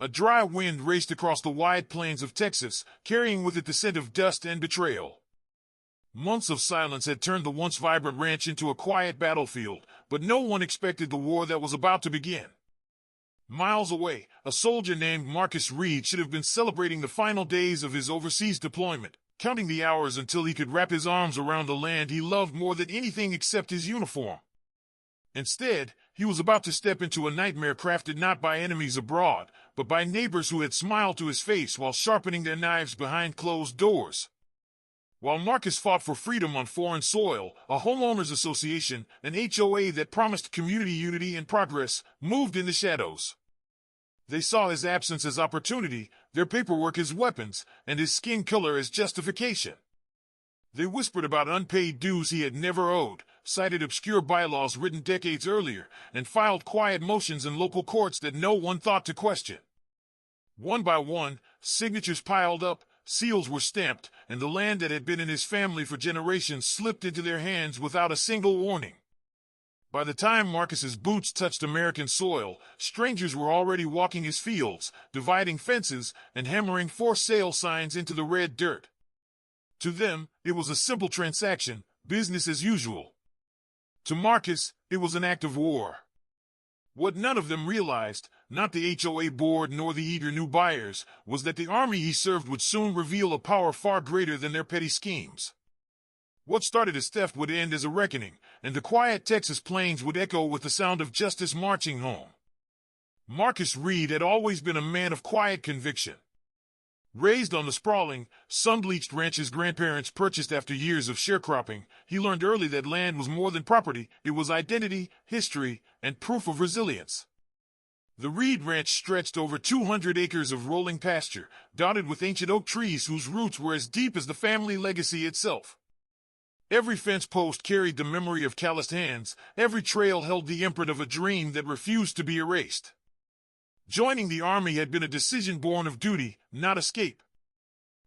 A dry wind raced across the wide plains of Texas, carrying with it the scent of dust and betrayal. Months of silence had turned the once vibrant ranch into a quiet battlefield, but no one expected the war that was about to begin. Miles away, a soldier named Marcus Reed should have been celebrating the final days of his overseas deployment, counting the hours until he could wrap his arms around the land he loved more than anything except his uniform. Instead, he was about to step into a nightmare crafted not by enemies abroad, but by neighbors who had smiled to his face while sharpening their knives behind closed doors. While Marcus fought for freedom on foreign soil, a homeowners association, an HOA that promised community unity and progress, moved in the shadows. They saw his absence as opportunity, their paperwork as weapons, and his skin color as justification. They whispered about unpaid dues he had never owed, cited obscure bylaws written decades earlier, and filed quiet motions in local courts that no one thought to question. One by one, signatures piled up, seals were stamped, and the land that had been in his family for generations slipped into their hands without a single warning. By the time Marcus's boots touched American soil, strangers were already walking his fields, dividing fences, and hammering for sale signs into the red dirt. To them, it was a simple transaction, business as usual. To Marcus, it was an act of war. What none of them realized, not the HOA board nor the eager new buyers, was that the army he served would soon reveal a power far greater than their petty schemes. What started as theft would end as a reckoning, and the quiet Texas plains would echo with the sound of justice marching home. Marcus Reed had always been a man of quiet conviction. Raised on the sprawling, sun-bleached ranch his grandparents purchased after years of sharecropping, he learned early that land was more than property, it was identity, history, and proof of resilience. The Reed Ranch stretched over 200 acres of rolling pasture, dotted with ancient oak trees whose roots were as deep as the family legacy itself. Every fence post carried the memory of calloused hands, every trail held the imprint of a dream that refused to be erased. Joining the army had been a decision born of duty, not escape.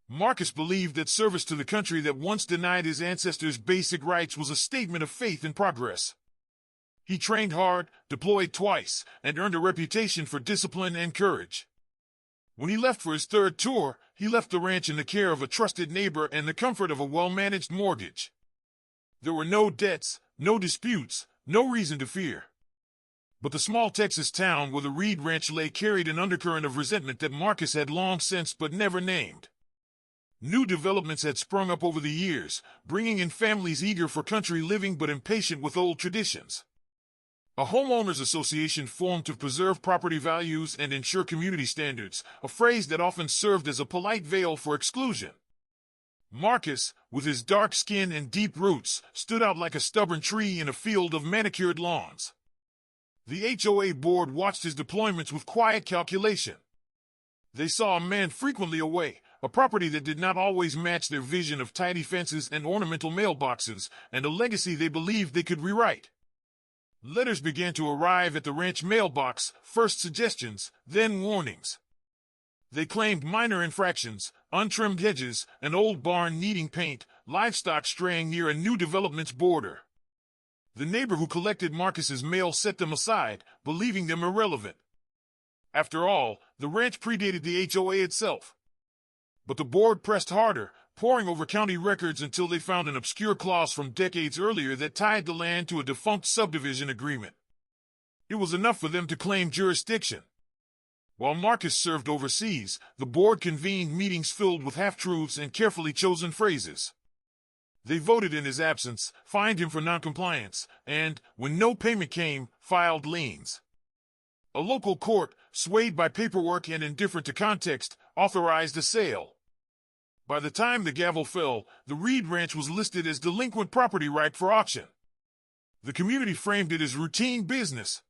Marcus believed that service to the country that once denied his ancestors basic rights was a statement of faith and progress. He trained hard, deployed twice, and earned a reputation for discipline and courage. When he left for his third tour, he left the ranch in the care of a trusted neighbor and the comfort of a well-managed mortgage. There were no debts, no disputes, no reason to fear. But the small Texas town where the Reed Ranch lay carried an undercurrent of resentment that Marcus had long sensed but never named. New developments had sprung up over the years, bringing in families eager for country living but impatient with old traditions. A homeowners association formed to preserve property values and ensure community standards, a phrase that often served as a polite veil for exclusion. Marcus, with his dark skin and deep roots, stood out like a stubborn tree in a field of manicured lawns. The HOA board watched his deployments with quiet calculation. They saw a man frequently away, a property that did not always match their vision of tidy fences and ornamental mailboxes, and a legacy they believed they could rewrite. Letters began to arrive at the ranch mailbox, first suggestions, then warnings. They claimed minor infractions, untrimmed hedges, an old barn needing paint, livestock straying near a new development's border. The neighbor who collected Marcus's mail set them aside, believing them irrelevant. After all, the ranch predated the HOA itself. But the board pressed harder, poring over county records until they found an obscure clause from decades earlier that tied the land to a defunct subdivision agreement. It was enough for them to claim jurisdiction. While Marcus served overseas, the board convened meetings filled with half-truths and carefully chosen phrases. They voted in his absence, fined him for noncompliance, and, when no payment came, filed liens. A local court, swayed by paperwork and indifferent to context, authorized a sale. By the time the gavel fell, the Reed Ranch was listed as delinquent property ripe for auction. The community framed it as routine business.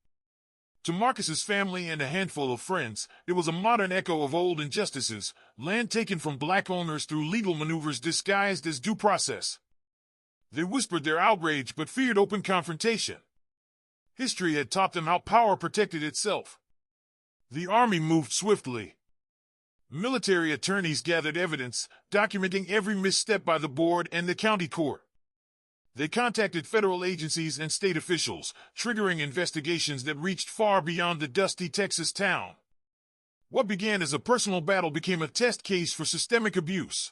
To Marcus's family and a handful of friends, it was a modern echo of old injustices, land taken from black owners through legal maneuvers disguised as due process. They whispered their outrage but feared open confrontation. History had taught them how power protected itself. The army moved swiftly. Military attorneys gathered evidence, documenting every misstep by the board and the county court. They contacted federal agencies and state officials, triggering investigations that reached far beyond the dusty Texas town. What began as a personal battle became a test case for systemic abuse.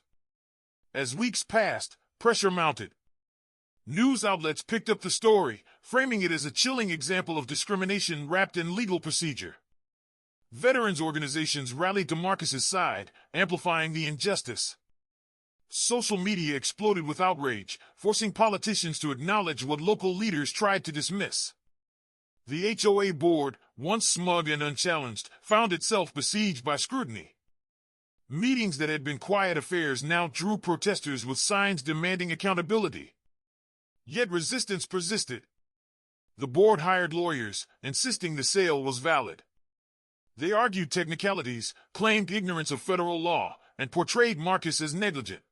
As weeks passed, pressure mounted. News outlets picked up the story, framing it as a chilling example of discrimination wrapped in legal procedure. Veterans organizations rallied to Marcus's side, amplifying the injustice. Social media exploded with outrage, forcing politicians to acknowledge what local leaders tried to dismiss. The HOA board, once smug and unchallenged, found itself besieged by scrutiny. Meetings that had been quiet affairs now drew protesters with signs demanding accountability. Yet resistance persisted. The board hired lawyers, insisting the sale was valid. They argued technicalities, claimed ignorance of federal law, and portrayed Marcus as negligent.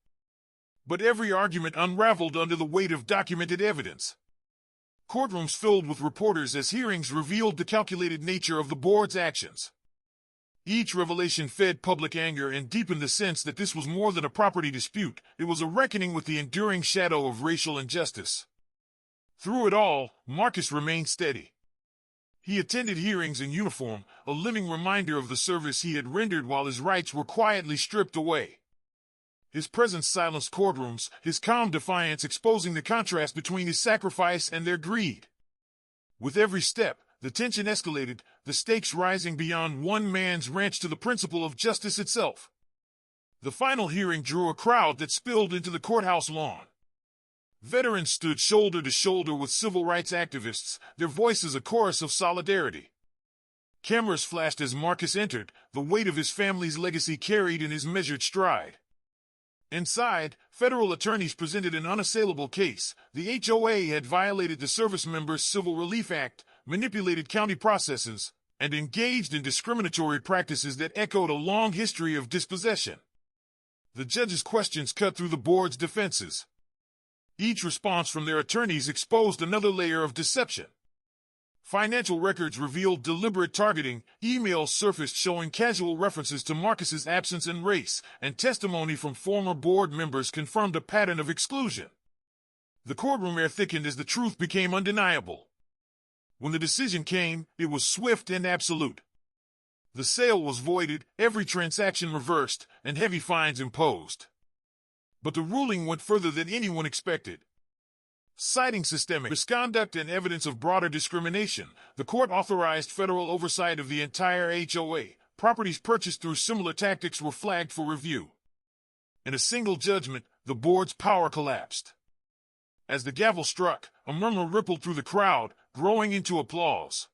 But every argument unraveled under the weight of documented evidence. Courtrooms filled with reporters as hearings revealed the calculated nature of the board's actions. Each revelation fed public anger and deepened the sense that this was more than a property dispute. It was a reckoning with the enduring shadow of racial injustice. Through it all, Marcus remained steady. He attended hearings in uniform, a living reminder of the service he had rendered while his rights were quietly stripped away. His presence silenced courtrooms, his calm defiance exposing the contrast between his sacrifice and their greed. With every step, the tension escalated, the stakes rising beyond one man's ranch to the principle of justice itself. The final hearing drew a crowd that spilled into the courthouse lawn. Veterans stood shoulder to shoulder with civil rights activists, their voices a chorus of solidarity. Cameras flashed as Marcus entered, the weight of his family's legacy carried in his measured stride. Inside, federal attorneys presented an unassailable case. The HOA had violated the Servicemembers Civil Relief Act, manipulated county processes, and engaged in discriminatory practices that echoed a long history of dispossession. The judges' questions cut through the board's defenses. Each response from their attorneys exposed another layer of deception. Financial records revealed deliberate targeting, emails surfaced showing casual references to Marcus's absence and race, and testimony from former board members confirmed a pattern of exclusion. The courtroom air thickened as the truth became undeniable. When the decision came, it was swift and absolute. The sale was voided, every transaction reversed, and heavy fines imposed. But the ruling went further than anyone expected. Citing systemic misconduct and evidence of broader discrimination, the court authorized federal oversight of the entire HOA. Properties purchased through similar tactics were flagged for review. In a single judgment, the board's power collapsed. As the gavel struck, a murmur rippled through the crowd, growing into applause.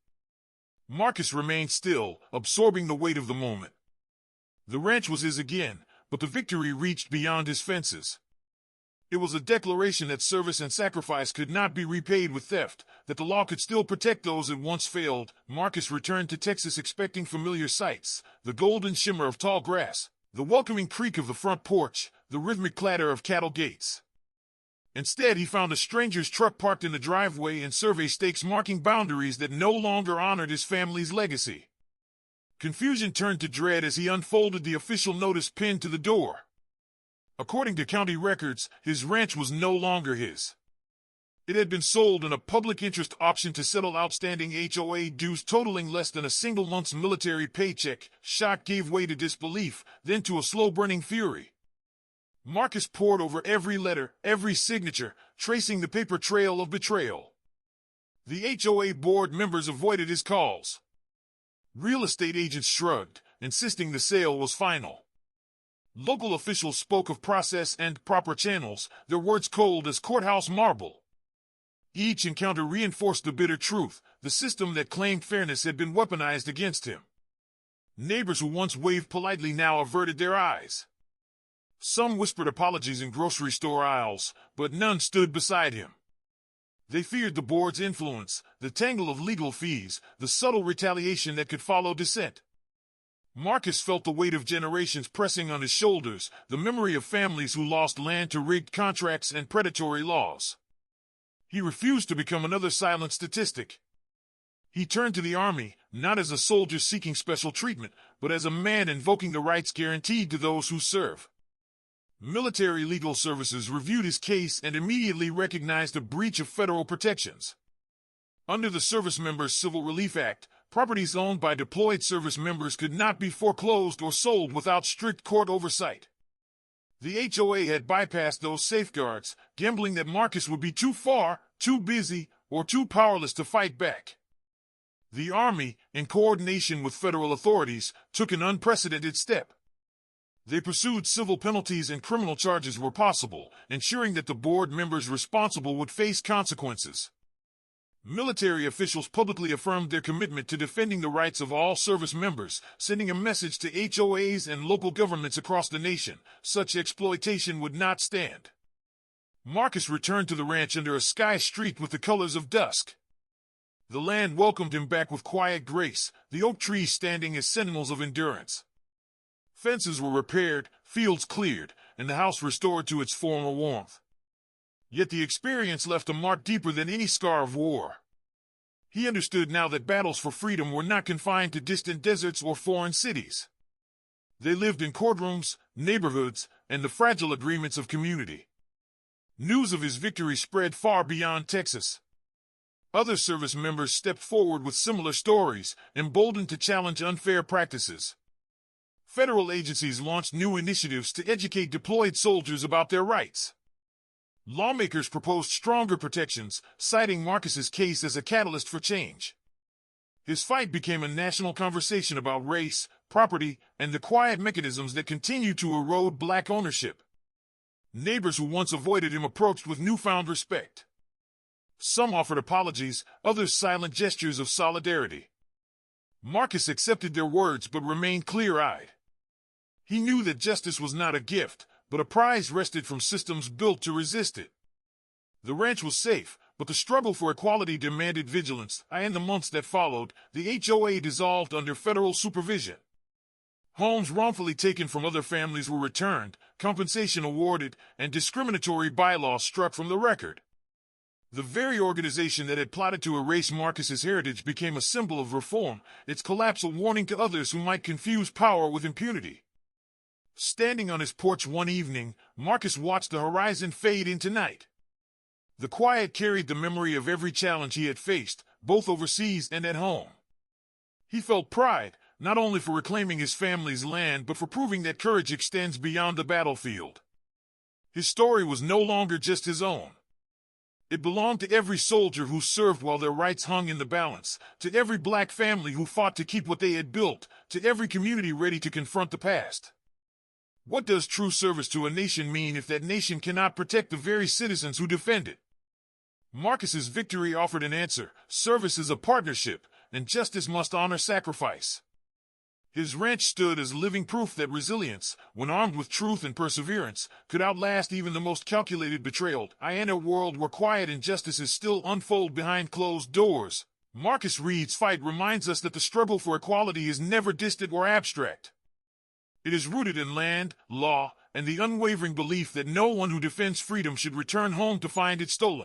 Marcus remained still, absorbing the weight of the moment. The ranch was his again, but the victory reached beyond his fences. It was a declaration that service and sacrifice could not be repaid with theft, that the law could still protect those it once failed. Marcus returned to Texas expecting familiar sights, the golden shimmer of tall grass, the welcoming creak of the front porch, the rhythmic clatter of cattle gates. Instead, he found a stranger's truck parked in the driveway and survey stakes marking boundaries that no longer honored his family's legacy. Confusion turned to dread as he unfolded the official notice pinned to the door. According to county records, his ranch was no longer his. It had been sold in a public interest auction to settle outstanding HOA dues totaling less than a single month's military paycheck. Shock gave way to disbelief, then to a slow-burning fury. Marcus pored over every letter, every signature, tracing the paper trail of betrayal. The HOA board members avoided his calls. Real estate agents shrugged, insisting the sale was final. Local officials spoke of process and proper channels, their words cold as courthouse marble. Each encounter reinforced the bitter truth: the system that claimed fairness had been weaponized against him. Neighbors who once waved politely now averted their eyes. Some whispered apologies in grocery store aisles, but none stood beside him. They feared the board's influence, the tangle of legal fees, the subtle retaliation that could follow dissent. Marcus felt the weight of generations pressing on his shoulders, the memory of families who lost land to rigged contracts and predatory laws. He refused to become another silent statistic. He turned to the army, not as a soldier seeking special treatment, but as a man invoking the rights guaranteed to those who serve. Military legal services reviewed his case and immediately recognized a breach of federal protections. Under the Servicemembers Civil Relief Act, properties owned by deployed service members could not be foreclosed or sold without strict court oversight. The HOA had bypassed those safeguards, gambling that Marcus would be too far, too busy, or too powerless to fight back. The Army, in coordination with federal authorities, took an unprecedented step. They pursued civil penalties and criminal charges where possible, ensuring that the board members responsible would face consequences. Military officials publicly affirmed their commitment to defending the rights of all service members, sending a message to HOAs and local governments across the nation: such exploitation would not stand. Marcus returned to the ranch under a sky streaked with the colors of dusk. The land welcomed him back with quiet grace, the oak trees standing as sentinels of endurance. Fences were repaired, fields cleared, and the house restored to its former warmth. Yet the experience left a mark deeper than any scar of war. He understood now that battles for freedom were not confined to distant deserts or foreign cities. They lived in courtrooms, neighborhoods, and the fragile agreements of community. News of his victory spread far beyond Texas. Other service members stepped forward with similar stories, emboldened to challenge unfair practices. Federal agencies launched new initiatives to educate deployed soldiers about their rights. Lawmakers proposed stronger protections, citing Marcus's case as a catalyst for change. His fight became a national conversation about race, property, and the quiet mechanisms that continue to erode black ownership. Neighbors who once avoided him approached with newfound respect. Some offered apologies, others silent gestures of solidarity. Marcus accepted their words but remained clear-eyed. He knew that justice was not a gift, but a prize wrested from systems built to resist it. The ranch was safe, but the struggle for equality demanded vigilance, and in the months that followed, the HOA dissolved under federal supervision. Homes wrongfully taken from other families were returned, compensation awarded, and discriminatory bylaws struck from the record. The very organization that had plotted to erase Marcus's heritage became a symbol of reform, its collapse a warning to others who might confuse power with impunity. Standing on his porch one evening, Marcus watched the horizon fade into night. The quiet carried the memory of every challenge he had faced, both overseas and at home. He felt pride, not only for reclaiming his family's land but for proving that courage extends beyond the battlefield. His story was no longer just his own. It belonged to every soldier who served while their rights hung in the balance, to every black family who fought to keep what they had built, to every community ready to confront the past. What does true service to a nation mean if that nation cannot protect the very citizens who defend it? Marcus's victory offered an answer: service is a partnership, and justice must honor sacrifice. His ranch stood as living proof that resilience, when armed with truth and perseverance, could outlast even the most calculated betrayal. In a world where quiet injustices still unfold behind closed doors, Marcus Reed's fight reminds us that the struggle for equality is never distant or abstract. It is rooted in land, law, and the unwavering belief that no one who defends freedom should return home to find it stolen.